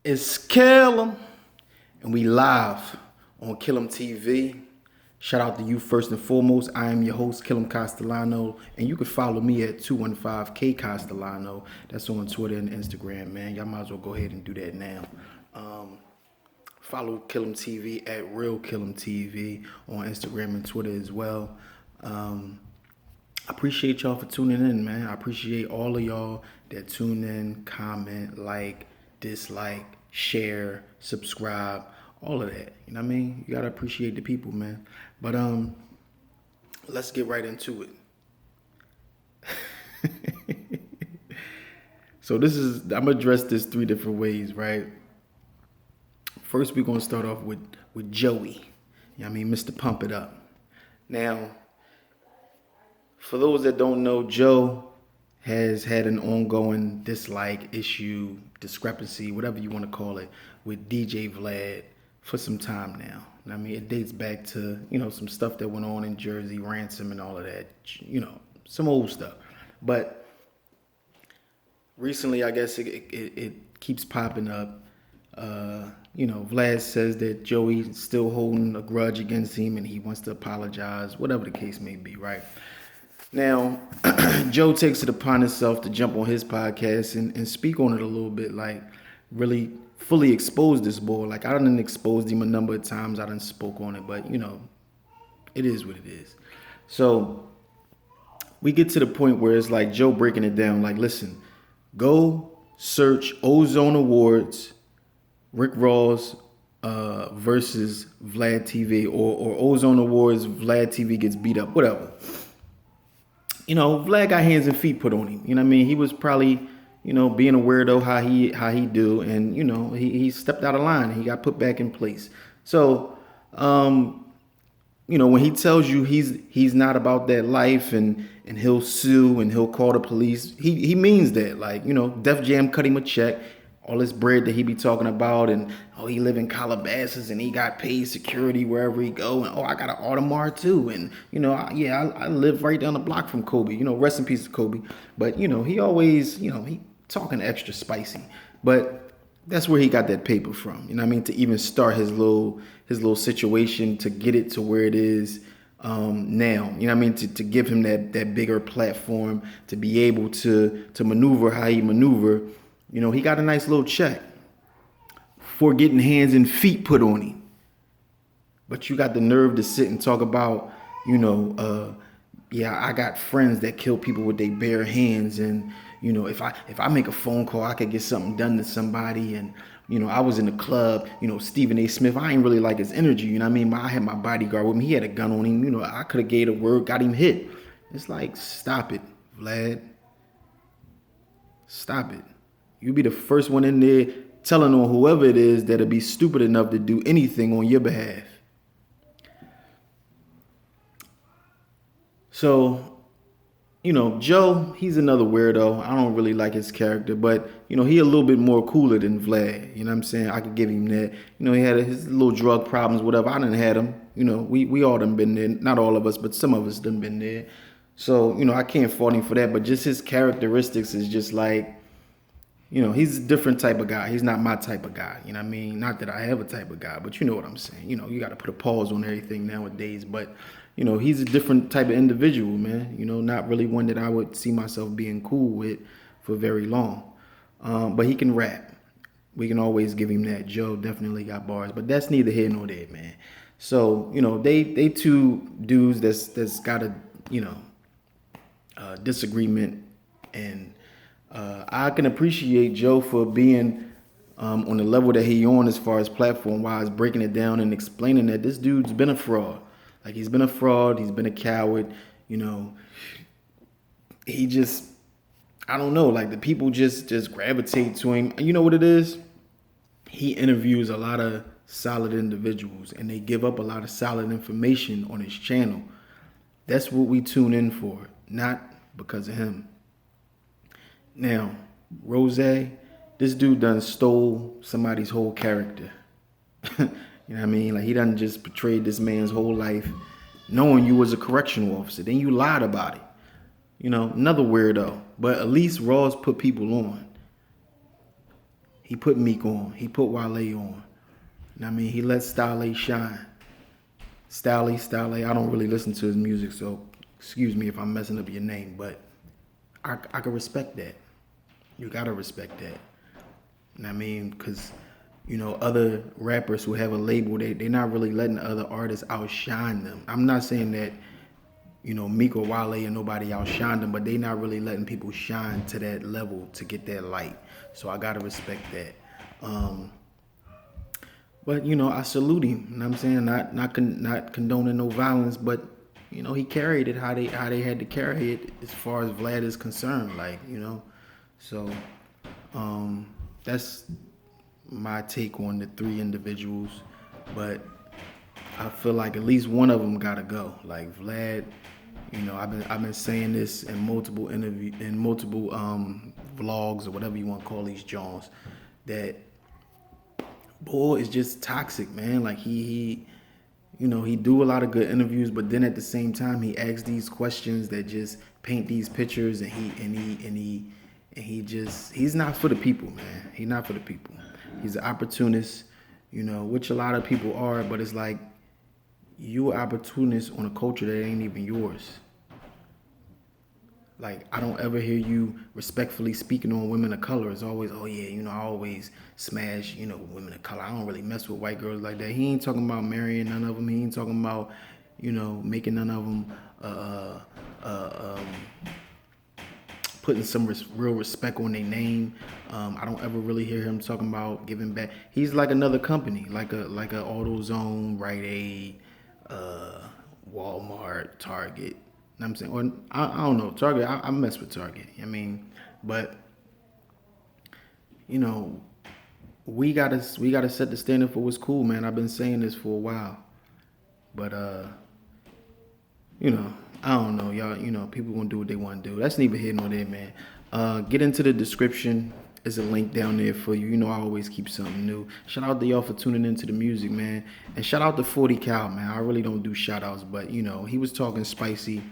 It's KillEm, and we live on KillEmTv. Shout out to you first and foremost. I am your host, KillEm Castellano, and you can follow me at 215K Castellano. That's on Twitter and Instagram, man. Y'all might as well go ahead and do that now. Follow KillEmTv at Real KillEmTv on Instagram and Twitter as well. I appreciate y'all for tuning in, man. I appreciate all of y'all that tune in, comment, like, dislike, share, subscribe, all of that. You know what I mean? You gotta appreciate the people, man. But let's get right into it. So I'm gonna address this three different ways, right? First, we're gonna start off with Joey. You know what I mean? Mr. Pump It Up. Now, for those that don't know, Joe has had an ongoing dislike, issue, discrepancy, whatever you want to call it, with DJ Vlad for some time now. I mean, it dates back to, some stuff that went on in Jersey, ransom and all of that, some old stuff. But recently, I guess it keeps popping up. Vlad says that Joey's still holding a grudge against him and he wants to apologize, whatever the case may be, right? Now, Joe takes it upon himself to jump on his podcast and speak on it a little bit, like really fully expose this boy. Like, I done exposed him a number of times. I done spoke on it, but, it is what it is. So we get to the point where it's like Joe breaking it down. Like, listen, go search Ozone Awards, Rick Ross versus VladTv, or Ozone Awards, VladTv gets beat up, whatever. Vlad got hands and feet put on him. You know what I mean? He was probably, being a weirdo how he do. And, he stepped out of line. He got put back in place. So, when he tells you he's not about that life and he'll sue and he'll call the police, he means that. Like, Def Jam cut him a check. All this bread that he be talking about, and he live in Calabasas and he got paid security wherever he go, and I got an Audemars too, and I live right down the block from Kobe. Rest in peace to Kobe. But he always he talking extra spicy, but that's where he got that paper from. You know what I mean? To even start his little situation, to get it to where it is now. You know what I mean? To give him that bigger platform, to be able to maneuver how he maneuver. He got a nice little check for getting hands and feet put on him. But you got the nerve to sit and talk about, I got friends that kill people with their bare hands. And, if I make a phone call, I could get something done to somebody. And, I was in the club, Stephen A. Smith, I ain't really like his energy. You know what I mean? I had my bodyguard with me. He had a gun on him. I could have gave a word, got him hit. It's like, stop it, Vlad. Stop it. You be the first one in there telling on whoever it is that'll be stupid enough to do anything on your behalf. So, Joe, he's another weirdo. I don't really like his character, but, he a little bit more cooler than Vlad. You know what I'm saying? I could give him that. He had his little drug problems, whatever. I done had them. We all done been there. Not all of us, but some of us done been there. So, I can't fault him for that, but just his characteristics is just like, he's a different type of guy. He's not my type of guy. You know what I mean? Not that I have a type of guy, but you know what I'm saying. You got to put a pause on everything nowadays. But, he's a different type of individual, man. Not really one that I would see myself being cool with for very long. But he can rap. We can always give him that. Joe definitely got bars. But that's neither here nor there, man. So, they two dudes that's got a, disagreement. And I can appreciate Joe for being on the level that he on as far as platform-wise, breaking it down and explaining that this dude's been a fraud. Like, he's been a fraud. He's been a coward. He just, I don't know, like the people just gravitate to him. You know what it is? He interviews a lot of solid individuals and they give up a lot of solid information on his channel. That's what we tune in for, not because of him. Now, Rose, this dude done stole somebody's whole character. You know what I mean? Like, he done just portrayed this man's whole life knowing you was a correctional officer. Then you lied about it. Another weirdo. But at least Ross put people on. He put Meek on. He put Wale on. I mean, he let Style shine. Style, I don't really listen to his music, so excuse me if I'm messing up your name, but I can respect that. You gotta respect that. I mean, because, you know, other rappers who have a label, they're not really letting other artists outshine them. I'm not saying that, you know, Meek or Wale and nobody outshine them, but they not really letting people shine to that level to get that light. So I gotta respect that. But you know, I salute him. You know what I'm saying? Not condoning no violence, but you know, he carried it how they had to carry it as far as Vlad is concerned. Like, you know, so that's my take on the three individuals. But I feel like at least one of them gotta go. Like Vlad, you know, I've been saying this in multiple vlogs or whatever you want to call these Jones, that boy is just toxic, man. Like he you know, he do a lot of good interviews, but then at the same time he asks these questions that just paint these pictures, and he's not for the people, man. He's not for the people. He's an opportunist, you know, which a lot of people are, but it's like you an opportunist on a culture that ain't even yours. Like, I don't ever hear you respectfully speaking on women of color. It's always, oh yeah, you know, I always smash, you know, women of color. I don't really mess with white girls like that. He ain't talking about marrying none of them. He ain't talking about, you know, making none of them, putting some real respect on their name. I don't ever really hear him talking about giving back. He's like another company, like a AutoZone, Rite Aid, Walmart, Target. You know what I'm saying? Or I don't know, Target, I mess with Target. I mean, but you know, we gotta set the standard for what's cool, man. I've been saying this for a while. But you know, I don't know, y'all, you know, people gonna do what they want to do. That's neither here nor there, man. Get into the description. There's a link down there for you. You know, I always keep something new. Shout out to y'all for tuning into the music, man. And shout out to 40 Cal, man. I really don't do shout outs, but you know, he was talking spicy.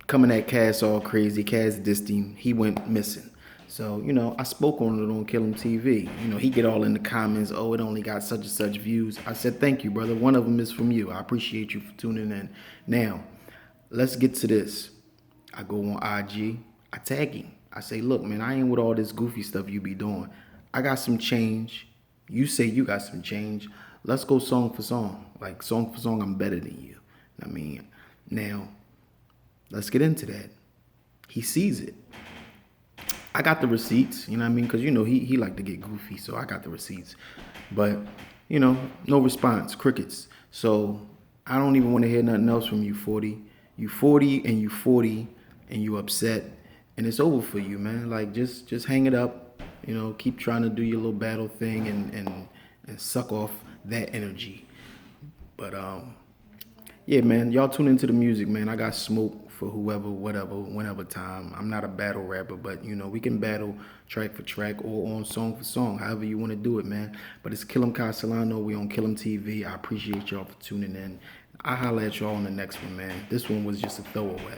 Coming at Cass all crazy. Cass dissed him. He went missing. So, you know, I spoke on it on KillEmTv. You know, he get all in the comments, oh, it only got such and such views. I said, thank you, brother. One of them is from you. I appreciate you for tuning in. Now, let's get to this. I go on IG. I tag him. I say, look, man, I ain't with all this goofy stuff you be doing. I got some change. You say you got some change. Let's go song for song. Like, song for song, I'm better than you. I mean, now, let's get into that. He sees it. I got the receipts, you know what I mean? Because, you know, he like to get goofy, so I got the receipts. But, you know, no response, crickets. So I don't even want to hear nothing else from you, 40. You 40 and you upset, and it's over for you, man. Like, just hang it up, you know, keep trying to do your little battle thing and suck off that energy. But, yeah, man, y'all tune into the music, man. I got smoke for whoever, whatever, whenever time. I'm not a battle rapper, but, you know, we can battle track for track or on song for song, however you want to do it, man. But it's KillEm Castellano. We on KillEmTv. I appreciate y'all for tuning in. I'll holler at y'all on the next one, man. This one was just a throwaway.